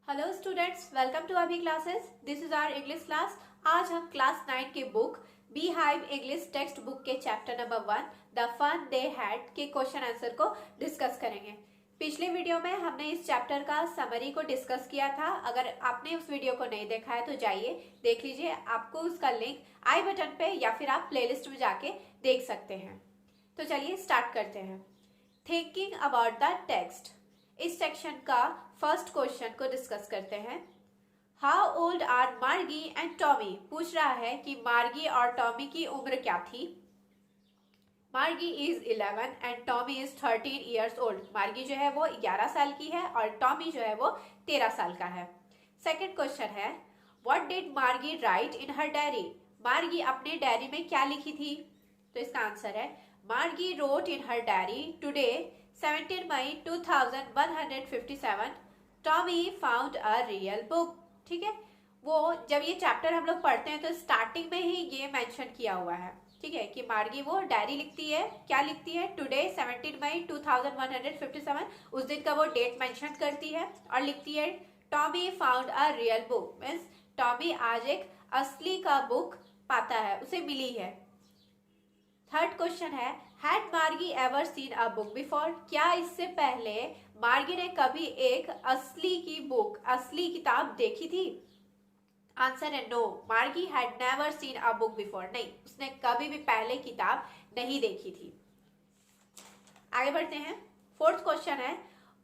Hello students, welcome to Abhi classes. This is our English class. आज हम class 9 के book beehive English textbook के chapter number 1 the fun they had के question answer को discuss करेंगे। पिछले video में हमने इस चैप्टर का समरी को डिस्कस किया था। अगर आपने उस वीडियो को नहीं देखा है तो जाइए देख लीजिए। आपको उसका लिंक आई बटन पे या फिर आप प्लेलिस्ट में जाके देख सकते हैं। तो चलिए स्टार्ट करते हैं। थिंकिंग अबाउट द टेक्स्ट, इस सेक्शन का फर्स्ट क्वेश्चन को डिस्कस करते हैं। हाउ ओल्ड आर मार्गी एंड टॉमी, पूछ रहा है कि मार्गी और टॉमी की उम्र क्या थी। मार्गी is 11 and Tommy is 13 years old. मार्गी जो है वो 11 साल की है और टॉमी जो है वो 13 साल का है। सेकेंड क्वेश्चन है, व्हाट डिड मार्गी राइट इन हर डायरी, मार्गी अपने डायरी में क्या लिखी थी। तो इसका आंसर है, Margie wrote in her diary today 17 May 2157 Tommy found a real book. ठीक है, वो जब ये चैप्टर हम लोग पढ़ते हैं तो स्टार्टिंग में ही ये मेंशन किया हुआ है। ठीक है, कि मार्गी वो डायरी लिखती है, क्या लिखती है, टुडे 17 मई 2157, उस दिन का वो डेट मेंशन करती है और लिखती है Tommy found a real book, means Tommy आज एक असली का बुक पाता है, उसे मिली है। थर्ड क्वेश्चन है, हैड मार्गी ever seen a book before, क्या इससे पहले मार्गी ने कभी एक असली की बुक, असली किताब देखी थी। आंसर है नो, मार्गी had never seen a book before, नहीं, उसने कभी भी पहले किताब नहीं देखी थी। आगे बढ़ते हैं। फोर्थ क्वेश्चन है,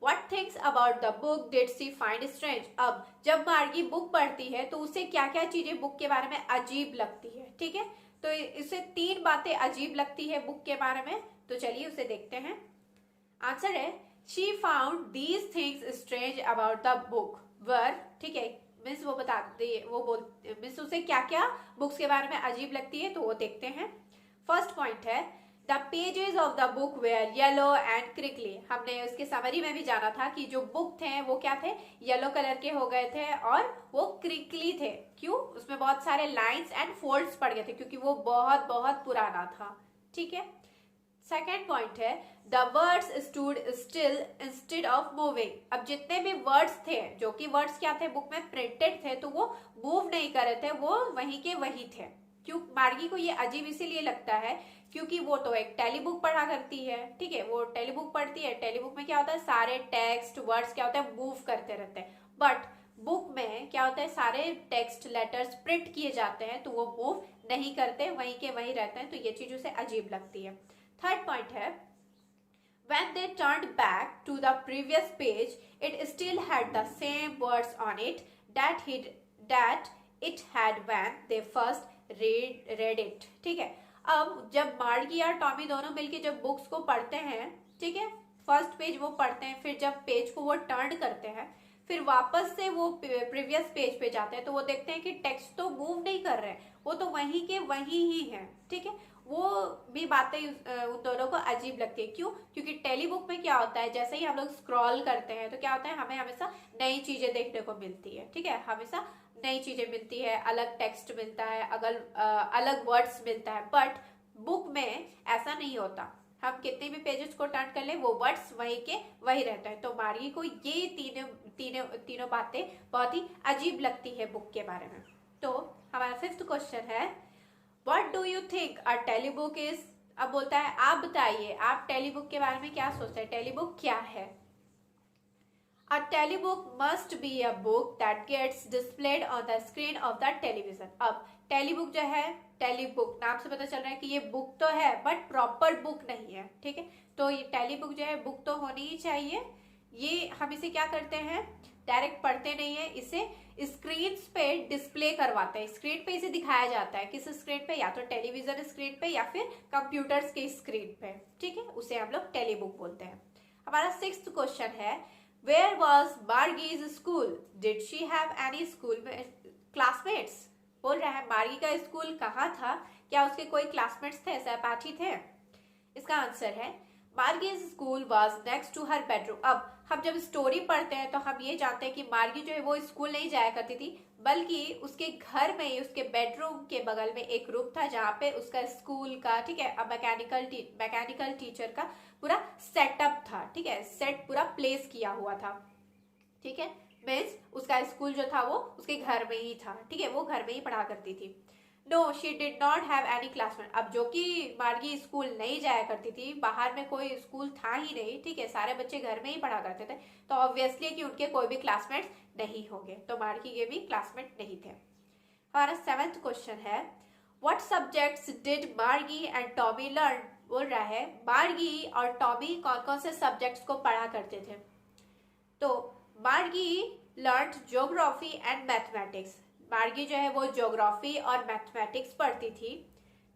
what things about the book did she find strange, अब जब मार्गी बुक पढ़ती है तो उसे क्या क्या चीजें बुक के बारे में अजीब लगती है। ठीक है, तो इसे 3 बातें अजीब लगती है बुक के बारे में, तो चलिए उसे देखते हैं। आंसर है, she found these things strange about the book were, ठीक है, मिस वो बताती है, वो बोल मिस उसे क्या क्या बुक्स के बारे में अजीब लगती है, तो वो देखते हैं। फर्स्ट पॉइंट है, the pages of the book were yellow and crinkly, हमने उसके समरी में भी जाना था कि जो बुक थे वो क्या थे, येलो कलर के हो गए थे और वो क्रिकली थे। क्यों, उसमें बहुत सारे लाइंस एंड फोल्ड्स पड़ गए थे क्योंकि वो बहुत बहुत पुराना था। ठीक है, सेकेंड पॉइंट है, the words stood still instead of moving, अब जितने भी वर्ड्स थे, जो कि वर्ड्स क्या थे बुक में प्रिंटेड थे, तो वो मूव नहीं कर रहे थे, वो वहीं के वहीं थे। क्यों, मार्गी को ये अजीब इसीलिए लगता है क्योंकि वो तो एक टेली बुक पढ़ा करती है। ठीक है, वो टेली बुक पढ़ती है, टेली बुक में क्या होता है, सारे टेक्स्ट वर्ड्स क्या होते हैं, मूव करते रहते हैं, बट बुक में क्या होता है, सारे टेक्स्ट लेटर्स प्रिंट किए जाते हैं तो वो मूव नहीं करते, वहीं के वहीं रहते हैं, तो ये चीज उसे अजीब लगती है। थर्ड पॉइंट है, when they turned back to the previous page it still had the same words on it that it had when they first read it। ठीक है, अब जब मार्गी और टॉमी दोनों मिलके जब बुक्स को पढ़ते हैं, ठीक है, फर्स्ट पेज वो पढ़ते हैं, फिर जब पेज को वो टर्न करते हैं, फिर वापस से वो प्रीवियस पेज पे जाते हैं तो वो देखते हैं कि टेक्स्ट तो मूव नहीं कर रहे हैं, वो तो वहीं के वहीं ही है। ठीक है, वो भी बातें उन दोनों को अजीब लगती है। क्यों, क्योंकि टेली बुक में क्या होता है, जैसे ही हम लोग स्क्रॉल करते हैं तो क्या होता है, हमें हमेशा नई चीजें देखने को मिलती है। ठीक है, हमेशा नई चीजें मिलती है, अलग टेक्स्ट मिलता है, अलग वर्ड्स मिलता है, बट बुक में ऐसा नहीं होता, हम कितने भी पेजेस को टर्न कर ले वो वर्ड्स वहीं के वही रहते हैं। तो मार्गी को ये तीनों बातें बहुत ही अजीब लगती है बुक के बारे में। तो हमारा फिफ्थ क्वेश्चन है, what do you think a telly book is, अब बोलता है आप बताइए आप टेली बुक के बारे में क्या सोचते हैं, टेली बुक क्या है। A telebook must be a book that gets displayed on the screen of the television। अब टेलीबुक जो है, टेलीबुक नाम से पता चल रहा है कि ये बुक तो है बट प्रॉपर बुक नहीं है। ठीक है, तो ये टेलीबुक जो है बुक तो होनी ही चाहिए। ये हम इसे क्या करते हैं, डायरेक्ट पढ़ते नहीं है, इसे स्क्रीन पे डिस्प्ले करवाते हैं, स्क्रीन पे इसे दिखाया जाता है। किस स्क्रीन पे, या तो टेलीविजन स्क्रीन पे या फिर कंप्यूटर्स के स्क्रीन पे। ठीक है, उसे हम लोग टेलीबुक बोलते हैं। हमारा सिक्स्थ क्वेश्चन है, Where was Margie's school? Did she have any school classmates? बोल रहा है मार्गी का स्कूल कहाँ था, क्या उसके कोई क्लासमेट्स थे, सहपाठी थे। इसका आंसर है, Margie's school was next to her bedroom. अब हम जब स्टोरी पढ़ते हैं तो हम ये जानते हैं कि मार्गी जो है वो स्कूल नहीं जाया करती थी, बल्कि उसके घर में ही उसके बेडरूम के बगल में एक रूम था जहाँ पे उसका स्कूल का, ठीक है, मैकेनिकल टीचर का पूरा सेटअप था। ठीक है, सेट पूरा प्लेस किया हुआ था। ठीक है, मीन्स उसका स्कूल जो था वो उसके घर में ही था, ठीक है, वो घर में ही पढ़ा करती थी। No she did not have any classmate. अब जो कि मार्गी स्कूल नहीं जाया करती थी, बाहर में कोई स्कूल था ही नहीं, ठीक है, सारे बच्चे घर में ही पढ़ा करते थे, तो ऑब्वियसली कि उनके कोई भी क्लासमेट नहीं होंगे, तो मार्गी के भी क्लासमेट नहीं थे। हमारा 7th क्वेश्चन है व्हाट सब्जेक्ट्स डिड मार्गी एंड टॉमी लर्न। बोल रहा है मार्गी और टॉमी कौन कौन से सब्जेक्ट्स को पढ़ा करते थे। तो मार्गी लर्न ज्योग्राफी एंड मैथमेटिक्स। मार्गी जो है वो ज्योग्राफी और मैथमेटिक्स पढ़ती थी।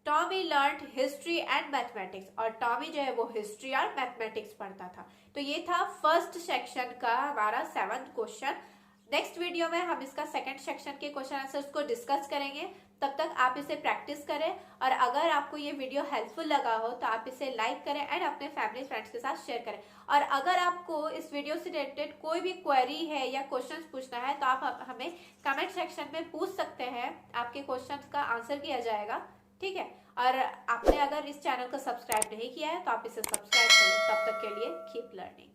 Tommy learn history and mathematics, और टॉमी जो है वो हिस्ट्री और मैथमेटिक्स पढ़ता था। तो ये था फर्स्ट सेक्शन का हमारा 7th क्वेश्चन। नेक्स्ट वीडियो में हम इसका सेकंड सेक्शन के क्वेश्चन आंसर्स को डिस्कस करेंगे। तब तक आप इसे प्रैक्टिस करें, और अगर आपको ये वीडियो हेल्पफुल लगा हो तो आप इसे लाइक करें एंड अपने फैमिली फ्रेंड्स के साथ शेयर करें। और अगर आपको इस वीडियो से रिलेटेड कोई भी क्वेरी है या क्वेश्चंस पूछना है तो आप हमें कमेंट सेक्शन में पूछ सकते हैं, आपके क्वेश्चंस का आंसर किया जाएगा, ठीक है। और आपने अगर इस चैनल को सब्सक्राइब नहीं किया है तो आप इसे सब्सक्राइब करें। तब तक के लिए कीप लर्निंग।